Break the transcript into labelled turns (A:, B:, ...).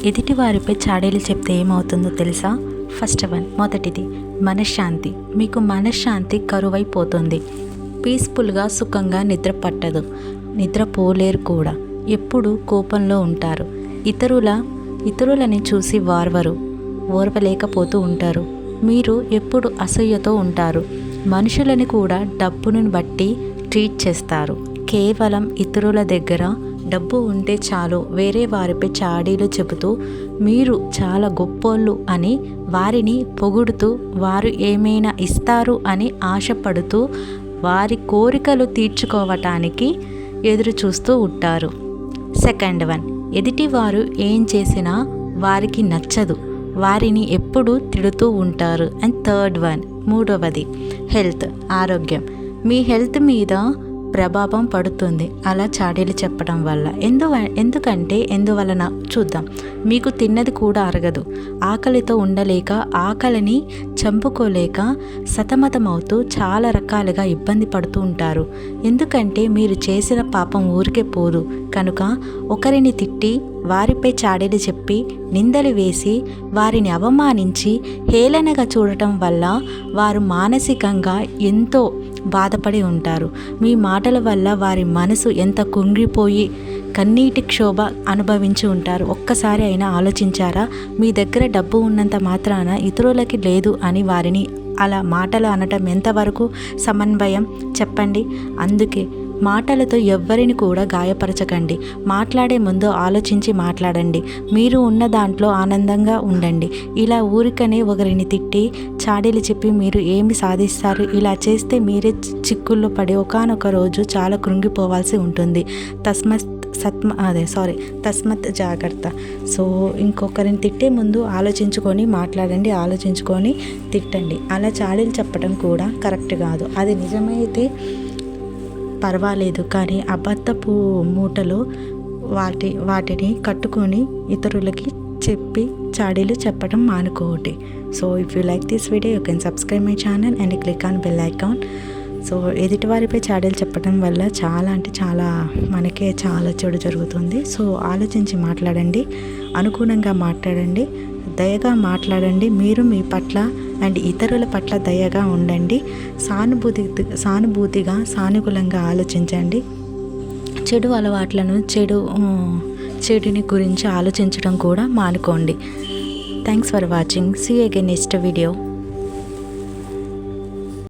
A: ఎదుటి వారిపై చాడీలు చెప్తే ఏమవుతుందో తెలుసా? ఫస్ట్ వన్, మొదటిది మనశ్శాంతి. మీకు మనశ్శాంతి కరువైపోతుంది. పీస్ఫుల్గా సుఖంగా నిద్ర పట్టదు, నిద్రపోలేరు కూడా. ఎప్పుడు కోపంలో ఉంటారు. ఇతరులని చూసి ఓర్వలేకపోతూ ఉంటారు. మీరు ఎప్పుడు అసూయతో ఉంటారు. మనుషులని కూడా డబ్బును బట్టి ట్రీట్ చేస్తారు. కేవలం ఇతరుల దగ్గర డబ్బు ఉంటే చాలు వేరే వారిపై చాడీలు చెబుతూ మీరు చాలా గొప్పోళ్ళు అని వారిని పొగుడుతూ వారు ఏమైనా ఇస్తారు అని ఆశపడుతూ వారి కోరికలు తీర్చుకోవటానికి ఎదురు చూస్తూ ఉంటారు. సెకండ్ వన్, ఎదుటివారు ఏం చేసినా వారికి నచ్చదు, వారిని ఎప్పుడూ తిడుతూ ఉంటారు. అండ్ థర్డ్ వన్, మూడవది హెల్త్, ఆరోగ్యం. మీ హెల్త్ మీద ప్రభావం పడుతుంది అలా చాడీలు చెప్పడం వల్ల. ఎందువలన చూద్దాం. మీకు తిన్నది కూడా అరగదు, ఆకలితో ఉండలేక ఆకలిని చంపుకోలేక సతమతమవుతూ చాలా రకాలుగా ఇబ్బంది పడుతూ ఉంటారు. ఎందుకంటే మీరు చేసిన పాపం ఊరికే పోదు కనుక ఒకరిని తిట్టి వారిపై చాడీలు చెప్పి నిందలు వేసి వారిని అవమానించి హేళనగా చూడటం వల్ల వారు మానసికంగా ఎంతో బాధపడి ఉంటారు. మీ మాటల వల్ల వారి మనసు ఎంత కుంగిపోయి కన్నీటి క్షోభ అనుభవించి ఉంటారు. ఒక్కసారి అయినా ఆలోచించారా? మీ దగ్గర డబ్బు ఉన్నంత మాత్రాన ఇతరులకి లేదు అని వారిని అలా మాటలు అనటం ఎంతవరకు సమన్వయం చెప్పండి. అందుకే మాటలతో ఎవ్వరిని కూడా గాయపరచకండి. మాట్లాడే ముందు ఆలోచించి మాట్లాడండి. మీరు ఉన్న దాంట్లో ఆనందంగా ఉండండి. ఇలా ఊరికనే ఒకరిని తిట్టి చాడీలు చెప్పి మీరు ఏమి సాధిస్తారు? ఇలా చేస్తే మీరే చిక్కుల్లో పడి ఒకానొక రోజు చాలా కృంగిపోవాల్సి ఉంటుంది. తస్మత్ జాగ్రత్త. సో ఇంకొకరిని తిట్టే ముందు ఆలోచించుకొని మాట్లాడండి, ఆలోచించుకొని తిట్టండి. అలా చాడీలు చెప్పడం కూడా కరెక్ట్ కాదు. అది నిజమైతే పర్వాలేదు, కానీ అబద్ధపు మూటలో వాటిని కట్టుకొని ఇతరులకి చెప్పి చాడీలు చెప్పడం మానుకోవటి. So if you like this video you can subscribe my channel and click on bell icon. So ఎదుటివారిపై చాడీలు చెప్పడం వల్ల చాలా మనకే చాలా చెడు జరుగుతుంది. సో ఆలోచించి మాట్లాడండి, అనుగుణంగా మాట్లాడండి, దయగా మాట్లాడండి. మీరు మీ పట్ల అండ్ ఇతరుల పట్ల దయగా ఉండండి. సానుభూతిగా సానుకూలంగా ఆలోచించండి. చెడు అలవాట్లను చెడుని గురించి ఆలోచించడం కూడా మానుకోండి. Thanks for watching. See you again next video.